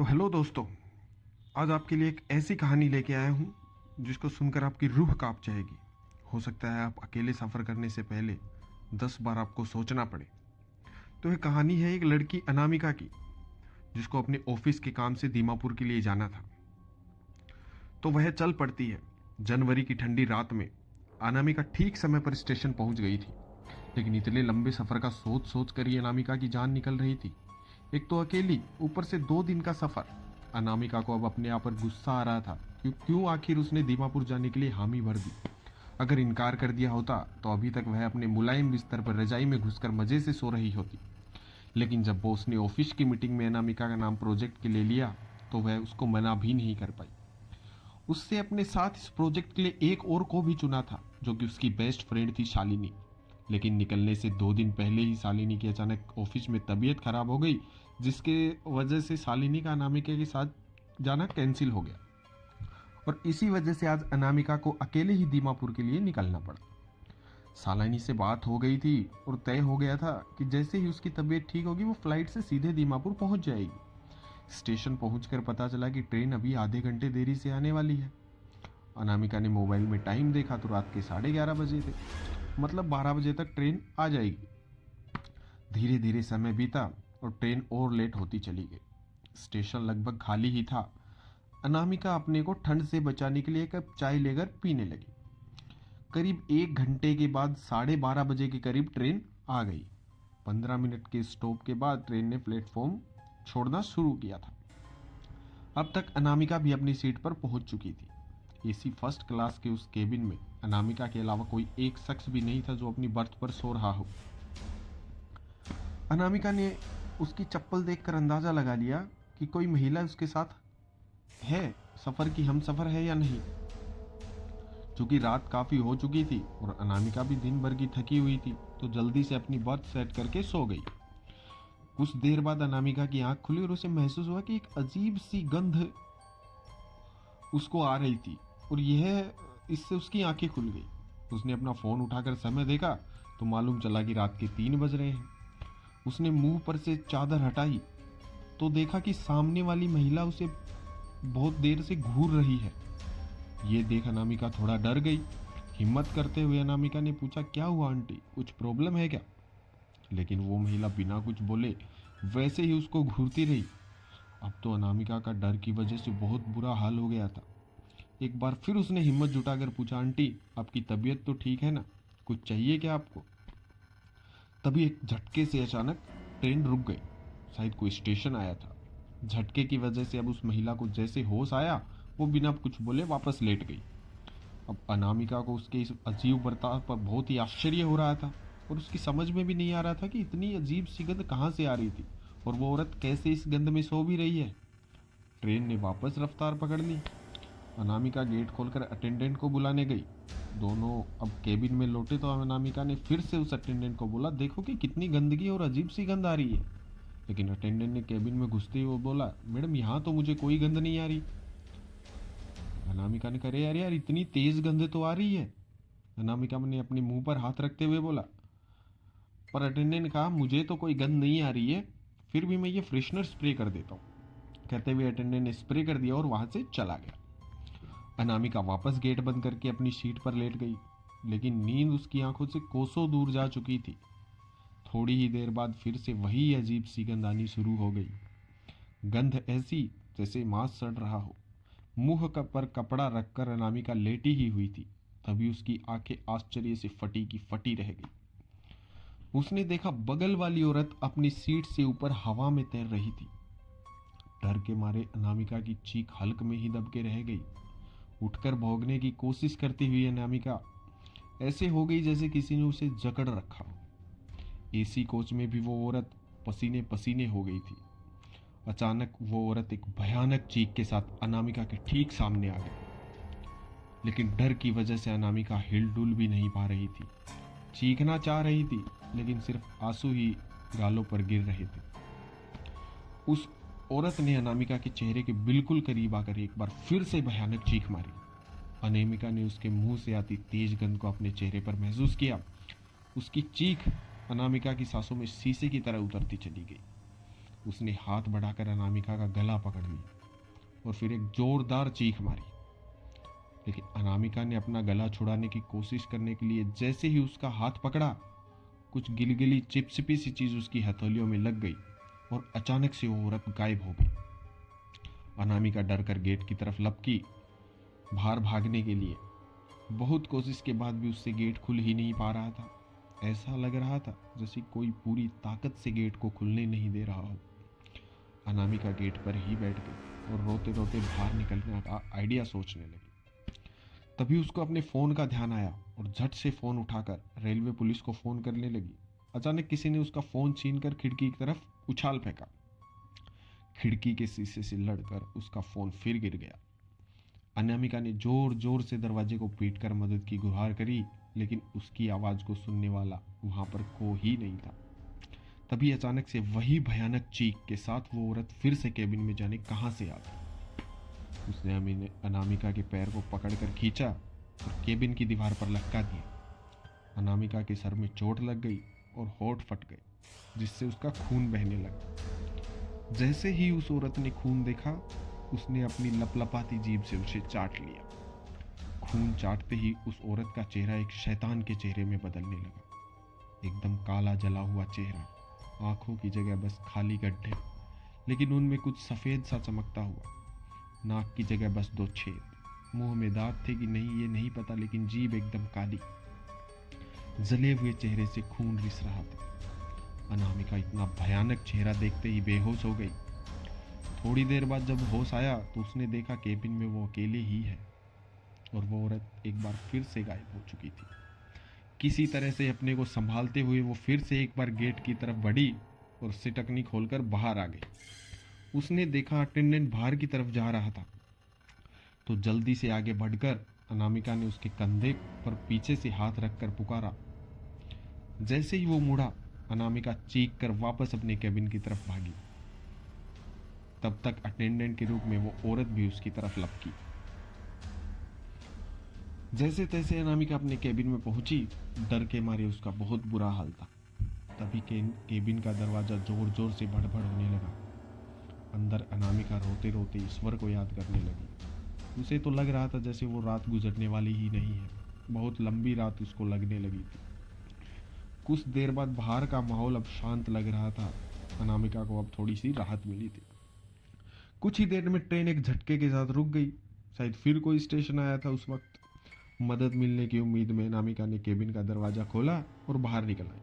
तो हेलो दोस्तों, आज आपके लिए एक ऐसी कहानी लेके आया हूँ जिसको सुनकर आपकी रूह कांप जाएगी। हो सकता है आप अकेले सफ़र करने से पहले 10 बार आपको सोचना पड़े। तो यह कहानी है एक लड़की अनामिका की, जिसको अपने ऑफिस के काम से दीमापुर के लिए जाना था। तो वह चल पड़ती है। जनवरी की ठंडी रात में अनामिका ठीक समय पर स्टेशन पहुंच गई थी, लेकिन इतने लंबे सफ़र का सोच सोच कर ही अनामिका की जान निकल रही थी। एक तो अकेली, ऊपर से 2 दिन का सफर। अनामिका को अब अपने आप पर गुस्सा आ रहा था। क्यों आखिर उसने दीमापुर जाने के लिए हामी भर दी। अगर इनकार कर दिया होता तो अभी तक वह अपने मुलायम बिस्तर पर रजाई में घुसकर मजे से सो रही होती। लेकिन जब बॉस ने ऑफिस की मीटिंग में अनामिका का नाम प्रोजेक्ट के लिए लिया तो वह उसको मना भी नहीं कर पाई। उससे अपने साथ इस प्रोजेक्ट के लिए एक और को भी चुना था, जो कि उसकी बेस्ट फ्रेंड थी, शालिनी। लेकिन निकलने से 2 दिन पहले ही शालिनी की अचानक ऑफिस में तबीयत खराब हो गई, जिसके वजह से शालिनी का अनामिका के साथ जाना कैंसिल हो गया। और इसी वजह से आज अनामिका को अकेले ही दीमापुर के लिए निकलना पड़ा। शालिनी से बात हो गई थी और तय हो गया था कि जैसे ही उसकी तबीयत ठीक होगी वो फ्लाइट से सीधे दीमापुर पहुंच जाएगी। स्टेशन पहुंचकर पता चला कि ट्रेन अभी आधे घंटे देरी से आने वाली है। अनामिका ने मोबाइल में टाइम देखा तो रात के 11:30 बजे थे, मतलब 12 बजे तक ट्रेन आ जाएगी। धीरे धीरे समय बीता और ट्रेन और लेट होती चली गई। स्टेशन लगभग खाली ही था। अनामिका अपने को ठंड से बचाने के लिए एक कप चाय लेकर पीने लगी। करीब 1 घंटे के बाद 12:30 बजे के करीब ट्रेन आ गई। 15 मिनट के स्टॉप के बाद ट्रेन ने प्लेटफॉर्म छोड़ना शुरू किया था। अब तक अनामिका भी अपनी सीट पर पहुंच चुकी थी। एसी फर्स्ट क्लास के उस केबिन में अनामिका के अलावा कोई एक शख्स भी नहीं था जो अपनी बर्थ पर सो रहा हो। अनामिका ने उसकी चप्पल देखकर अंदाजा लगा लिया कि कोई महिला उसके साथ है, सफर की हम सफर है या नहीं। चूंकि रात काफी हो चुकी थी और अनामिका भी दिन भर की थकी हुई थी, तो जल्दी से अपनी बर्थ सेट करके सो गई। कुछ देर बाद अनामिका की आंख खुली और उसे महसूस हुआ कि एक अजीब सी गंध उसको आ रही थी, और यह इससे उसकी आंखें खुल गई। उसने अपना फोन उठाकर समय देखा तो मालूम चला कि रात के 3 बज रहे हैं। उसने मुंह पर से चादर हटाई तो देखा कि सामने वाली महिला उसे बहुत देर से घूर रही है। ये देख अनामिका थोड़ा डर गई। हिम्मत करते हुए अनामिका ने पूछा, क्या हुआ आंटी, कुछ प्रॉब्लम है क्या? लेकिन वो महिला बिना कुछ बोले वैसे ही उसको घूरती रही। अब तो अनामिका का डर की वजह से बहुत बुरा हाल हो गया था। एक बार फिर उसने हिम्मत जुटाकर पूछा, आंटी आपकी तबीयत तो ठीक है ना, कुछ चाहिए क्या आपको? तभी एक झटके से अचानक ट्रेन रुक गई। शायद कोई स्टेशन आया था। झटके की वजह से अब उस महिला को जैसे होश आया, वो बिना कुछ बोले वापस लेट गई। अब अनामिका को उसके इस अजीब बर्ताव पर बहुत ही आश्चर्य हो रहा था, और उसकी समझ में भी नहीं आ रहा था कि इतनी अजीब सी गंध कहाँ से आ रही थी, और वो औरत कैसे इस गंध में सो भी रही है। ट्रेन ने वापस रफ्तार पकड़ ली। अनामिका गेट खोलकर अटेंडेंट को बुलाने गई। दोनों अब केबिन में लौटे तो अनामिका ने फिर से उस अटेंडेंट को बोला, देखो कि कितनी गंदगी और अजीब सी गंध आ रही है। लेकिन अटेंडेंट ने केबिन में घुसते हुए बोला, मैडम यहाँ तो मुझे कोई गंध नहीं आ रही। अनामिका ने कहा, यार यार इतनी तेज गंध तो आ रही है। अनामिका ने अपने मुंह पर हाथ रखते हुए बोला, पर अटेंडेंट ने कहा, मुझे तो कोई गंध नहीं आ रही है, फिर भी मैं ये फ्रेशनर स्प्रे कर देता हूँ। कहते हुए अटेंडेंट ने स्प्रे कर दिया और वहां से चला गया। अनामिका वापस गेट बंद करके अपनी सीट पर लेट गई, लेकिन नींद उसकी आंखों से कोसों दूर जा चुकी थी। थोड़ी ही देर बाद फिर से वही अजीब सी गंध आनी शुरू हो गई। गंध ऐसी जैसे मांस सड़ रहा हो। मुंह पर कपड़ा रखकर अनामिका लेटी ही हुई थी। तभी उसकी आंखें आश्चर्य से फटी की फटी रह गई। उसने देखा बगल वाली औरत अपनी सीट से ऊपर हवा में तैर रही थी। डर के मारे अनामिका की चीख हल्क में ही दब के रह गई। उठकर भौंकने की कोशिश करती हुई अनामिका ऐसे हो गई जैसे किसी ने उसे जकड़ रखा हो। एसी कोच में भी वो औरत पसीने पसीने हो गई थी। अचानक वो औरत एक भयानक चीख के साथ अनामिका के ठीक सामने आ गई। लेकिन डर की वजह से अनामिका हिलडुल भी नहीं पा रही थी। चीखना चाह रही थी, लेकिन सिर्फ आंसू ही गालों पर गिर रहे थे। उस औरत ने अनामिका के चेहरे के बिल्कुल करीब आकर एक बार फिर से भयानक चीख मारी। अनामिका ने उसके मुंह से आती तेज गंध को अपने चेहरे पर महसूस किया। उसकी चीख अनामिका की सांसों में शीशे की तरह उतरती चली गई। उसने हाथ बढ़ाकर अनामिका का गला पकड़ लिया और फिर एक जोरदार चीख मारी। लेकिन अनामिका ने अपना गला छुड़ाने की कोशिश करने के लिए जैसे ही उसका हाथ पकड़ा, कुछ गिलगिली चिपचिपी सी चीज उसकी हथेलियों में लग गई और अचानक से वो औरत गायब हो गई। अनामिका डर कर गेट की तरफ लपकी, बाहर भागने के लिए। बहुत कोशिश के बाद भी उससे गेट खुल ही नहीं पा रहा था। ऐसा लग रहा था जैसे कोई पूरी ताकत से गेट को खुलने नहीं दे रहा हो। अनामिका गेट पर ही बैठ गई और रोते रोते बाहर निकलने का आइडिया सोचने लगी। तभी उसको अपने फ़ोन का ध्यान आया और झट से फ़ोन उठाकर रेलवे पुलिस को फ़ोन करने लगी। अचानक किसी ने उसका फ़ोन छीनकर खिड़की की तरफ उछाल फेंका। खिड़की के शीशे से लड़कर उसका फ़ोन फिर गिर गया। अनामिका ने जोर जोर से दरवाजे को पीटकर मदद की गुहार करी, लेकिन उसकी आवाज़ को सुनने वाला वहाँ पर कोई ही नहीं था। तभी अचानक से वही भयानक चीख के साथ वो औरत फिर से केबिन में जाने कहाँ से आ गई। उसने अनामिका के पैर को पकड़कर खींचा और केबिन की दीवार पर लटका दिया। अनामिका के सर में चोट लग गई और होठ फट गए, जिससे उसका खून बहने लगा। जैसे ही उस औरत ने खून देखा, उसने अपनी लपलपाती जीभ से उसे चाट लिया। खून चाटते ही उस औरत का चेहरा एक शैतान के चेहरे में बदलने लगा। एकदम काला जला हुआ चेहरा, आंखों की जगह बस खाली गड्ढे, लेकिन उनमें कुछ सफ़ेद सा चमकता हुआ। नाक की जगह बस 2 छेद। मुंह में दांत थे कि नहीं ये नहीं पता, लेकिन जीभ एकदम काली। जले हुए चेहरे से खून रिस रहा था। अनामिका इतना भयानक चेहरा देखते ही बेहोश हो गई। थोड़ी देर बाद जब होश आया तो उसने देखा केबिन में वो अकेले ही है और वो औरत एक बार फिर से गायब हो चुकी थी। किसी तरह से अपने को संभालते हुए वो फिर से एक बार गेट की तरफ बढ़ी और सिटकनी खोलकर बाहर आ गई। उसने देखा अटेंडेंट बाहर की तरफ जा रहा था, तो जल्दी से आगे बढ़कर अनामिका ने उसके कंधे पर पीछे से हाथ रखकर पुकारा। जैसे ही वो मुड़ा, अनामिका चीख कर वापस अपने केबिन की तरफ भागी। तब तक अटेंडेंट के रूप में वो औरत भी उसकी तरफ लपकी। जैसे तैसे अनामिका अपने केबिन में पहुंची। डर के मारे उसका बहुत बुरा हाल था। तभी केबिन का दरवाजा जोर जोर से भड़बड़ होने लगा। अंदर अनामिका रोते रोते ईश्वर को याद करने लगी। उसे तो लग रहा था जैसे वो रात गुजरने वाली ही नहीं है। बहुत लंबी रात उसको लगने लगी थी। कुछ देर बाद बाहर का माहौल अब शांत लग रहा था। अनामिका को अब थोड़ी सी राहत मिली थी। कुछ ही देर में ट्रेन एक झटके के साथ रुक गई। शायद फिर कोई स्टेशन आया था उस वक्त। मदद मिलने की उम्मीद में अनामिका ने केबिन का दरवाजा खोला और बाहर निकल आई।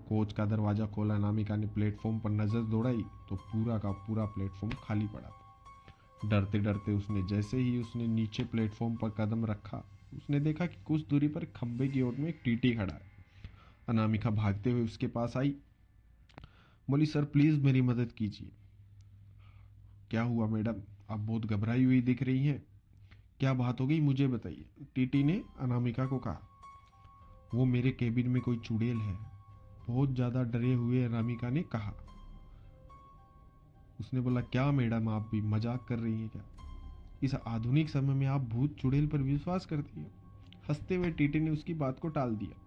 कोच का दरवाजा खोला अनामिका ने प्लेटफॉर्म पर नजर दौड़ाई तो पूरा का पूरा प्लेटफॉर्म खाली पड़ा था। डरते डरते जैसे ही उसने नीचे प्लेटफॉर्म पर कदम रखा, उसने देखा कि कुछ दूरी पर खंबे की ओर में एक टीटी खड़ा है। अनामिका भागते हुए उसके पास आई, बोली, सर प्लीज मेरी मदद कीजिए। क्या हुआ मैडम, आप बहुत घबराई हुई दिख रही हैं, क्या बात हो गई मुझे बताइए, टीटी ने अनामिका को कहा। वो मेरे केबिन में कोई चुड़ैल है, बहुत ज्यादा डरे हुए अनामिका ने कहा। उसने बोला, क्या मैडम आप भी मजाक कर रही हैं क्या? इस आधुनिक समय में आप भूत चुड़ैल पर विश्वास करती हैं? हंसते हुए टीटी ने उसकी बात को टाल दिया।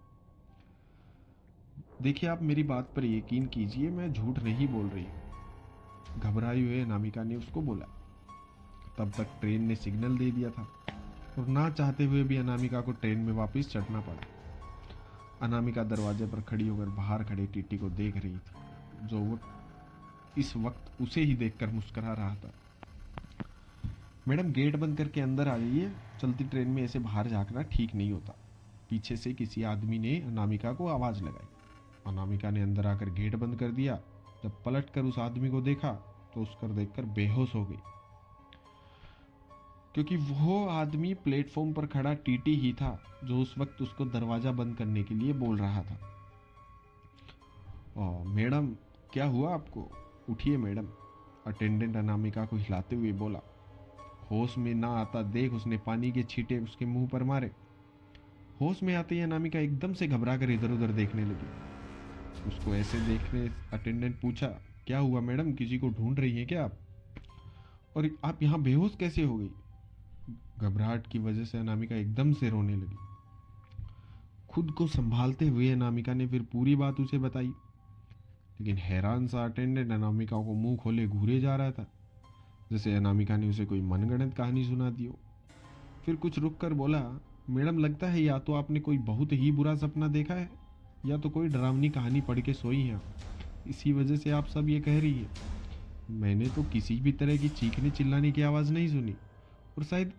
देखिए आप मेरी बात पर यकीन कीजिए, मैं झूठ नहीं बोल रही हूँ, घबराई हुए अनामिका ने उसको बोला। तब तक ट्रेन ने सिग्नल दे दिया था और ना चाहते हुए भी अनामिका को ट्रेन में वापस चढ़ना पड़ा। अनामिका दरवाजे पर खड़ी होकर बाहर खड़े टीटी को देख रही थी, जो वो इस वक्त उसे ही देखकर मुस्कुरा रहा था। मैडम गेट बंद करके अंदर आ जाइए, चलती ट्रेन में ऐसे बाहर झांकना ठीक नहीं होता, पीछे से किसी आदमी ने अनामिका को आवाज लगाई। अनामिका ने अंदर आकर गेट बंद कर दिया। जब पलट कर उस आदमी को देखा तो उसकर देखकर बेहोश हो गई, क्योंकि वो आदमी प्लेटफॉर्म पर खड़ा टीटी ही था जो उस वक्त उसको दरवाजा बंद करने के लिए बोल रहा था। मैडम क्या हुआ आपको, उठिए मैडम, अटेंडेंट अनामिका को हिलाते हुए बोला। होश में ना आता देख उसने पानी के छींटे उसके मुंह पर मारे। होश में आते ही अनामिका एकदम से घबरा कर इधर उधर देखने लगी। उसको ऐसे देखने अटेंडेंट पूछा, क्या हुआ मैडम, किसी को ढूंढ रही हैं क्या आप, और आप यहाँ बेहोश कैसे हो गई? घबराहट की वजह से अनामिका एकदम से रोने लगी। खुद को संभालते हुए अनामिका ने फिर पूरी बात उसे बताई। लेकिन हैरान सा अटेंडेंट अनामिका को मुंह खोले घूरे जा रहा था, जैसे अनामिका ने उसे कोई मनगढ़ंत कहानी सुना दी हो। फिर कुछ रुक कर बोला, मैडम लगता है या तो आपने कोई बहुत ही बुरा सपना देखा है या तो कोई डरावनी कहानी पढ़ के सोई हैं, इसी वजह से आप सब ये कह रही है। मैंने तो किसी भी तरह की चीखने चिल्लाने की आवाज़ नहीं सुनी, और शायद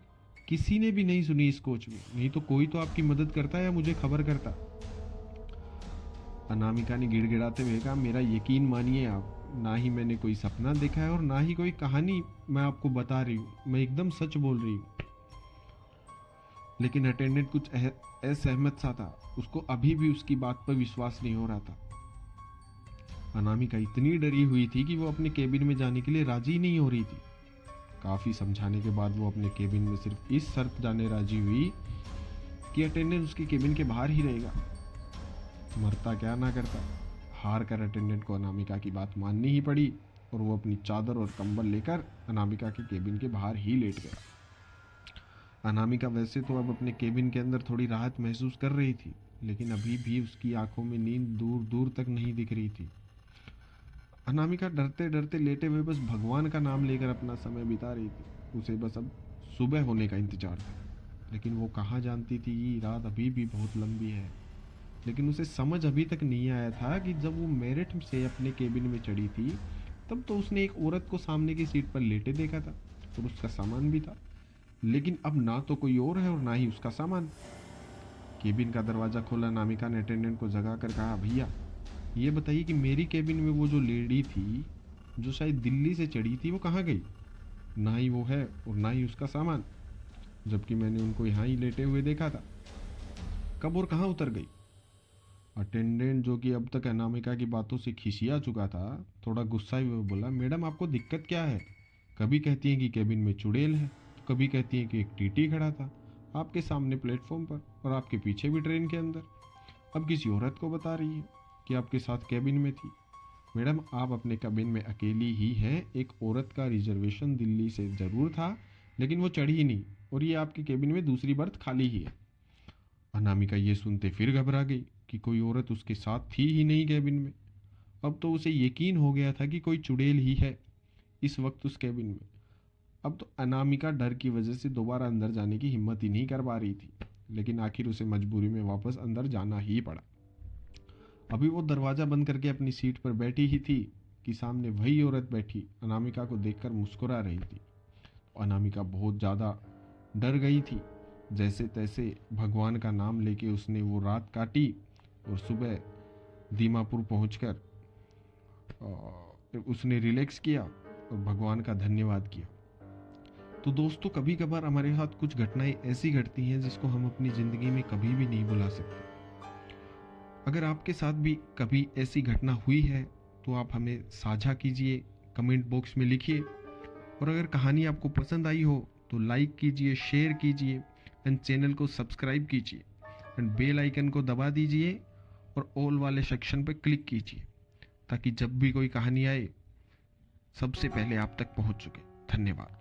किसी ने भी नहीं सुनी इस कोच में, नहीं तो कोई तो आपकी मदद करता या मुझे खबर करता। अनामिका ने गिड़गिड़ाते हुए कहा, मेरा यकीन मानिए आप, ना ही मैंने कोई सपना देखा है और ना ही कोई कहानी मैं आपको बता रही हूँ, मैं एकदम सच बोल रही हूँ। लेकिन अटेंडेंट कुछ असहमत सा था, उसको अभी भी उसकी बात पर विश्वास नहीं हो रहा था। अनामिका इतनी डरी हुई थी कि वो अपने केबिन में जाने के लिए राजी नहीं हो रही थी। काफी समझाने के बाद वो अपने केबिन में सिर्फ इस शर्त जाने राजी हुई कि अटेंडेंट उसके केबिन के बाहर ही रहेगा। मरता क्या ना करता, हार कर अटेंडेंट को अनामिका की बात माननी ही पड़ी और वो अपनी चादर और कंबल लेकर अनामिका के केबिन के बाहर ही लेट गया। अनामिका वैसे तो अब अपने केबिन के अंदर थोड़ी राहत महसूस कर रही थी, लेकिन अभी भी उसकी आंखों में नींद दूर दूर तक नहीं दिख रही थी। अनामिका डरते डरते लेटे हुए बस भगवान का नाम लेकर अपना समय बिता रही थी। उसे बस अब सुबह होने का इंतजार था, लेकिन वो कहाँ जानती थी ये रात अभी भी बहुत लंबी है। लेकिन उसे समझ अभी तक नहीं आया था कि जब वो मेरिट से अपने केबिन में चढ़ी थी तब तो उसने एक औरत को सामने की सीट पर लेटे देखा था और उसका सामान भी था, लेकिन अब ना तो कोई और है और ना ही उसका सामान। केबिन का दरवाज़ा खोला अनामिका ने अटेंडेंट को जगा कर कहा, भैया ये बताइए कि मेरी केबिन में वो जो लेडी थी जो शायद दिल्ली से चढ़ी थी वो कहाँ गई? ना ही वो है और ना ही उसका सामान, जबकि मैंने उनको यहाँ ही लेटे हुए देखा था। कब और कहाँ उतर गई? अटेंडेंट जो कि अब तक अनामिका की बातों से खिसिया चुका था, थोड़ा गुस्सा हुए बोला, मैडम आपको दिक्कत क्या है? कभी कहती हैं कि केबिन में चुड़ैल है, तो कभी कहती हैं कि एक टीटी खड़ा था आपके सामने प्लेटफॉर्म पर और आपके पीछे भी ट्रेन के अंदर। अब किसी औरत को बता रही है कि आपके साथ केबिन में थी। मैडम आप अपने केबिन में अकेली ही हैं, एक औरत का रिजर्वेशन दिल्ली से ज़रूर था लेकिन वो चढ़ी ही नहीं और ये आपके केबिन में दूसरी बर्थ खाली ही है। अनामिका ये सुनते फिर घबरा गई कि कोई औरत उसके साथ थी ही नहीं केबिन में। अब तो उसे यकीन हो गया था कि कोई चुड़ैल ही है इस वक्त उस केबिन में। अब तो अनामिका डर की वजह से दोबारा अंदर जाने की हिम्मत ही नहीं कर पा रही थी, लेकिन आखिर उसे मजबूरी में वापस अंदर जाना ही पड़ा। अभी वो दरवाज़ा बंद करके अपनी सीट पर बैठी ही थी कि सामने वही औरत बैठी अनामिका को देखकर मुस्कुरा रही थी। अनामिका बहुत ज़्यादा डर गई थी। जैसे तैसे भगवान का नाम लेके उसने वो रात काटी और सुबह दीमापुर पहुंचकर उसने रिलैक्स किया और भगवान का धन्यवाद किया। तो दोस्तों, कभी कभार हमारे साथ कुछ घटनाएं ऐसी घटती हैं जिसको हम अपनी ज़िंदगी में कभी भी नहीं भुला सकते। अगर आपके साथ भी कभी ऐसी घटना हुई है तो आप हमें साझा कीजिए, कमेंट बॉक्स में लिखिए। और अगर कहानी आपको पसंद आई हो तो लाइक कीजिए, शेयर कीजिए एंड चैनल को सब्सक्राइब कीजिए एंड बेल आइकन को दबा दीजिए और ऑल वाले सेक्शन पर क्लिक कीजिए ताकि जब भी कोई कहानी आए सबसे पहले आप तक पहुंच सके। धन्यवाद।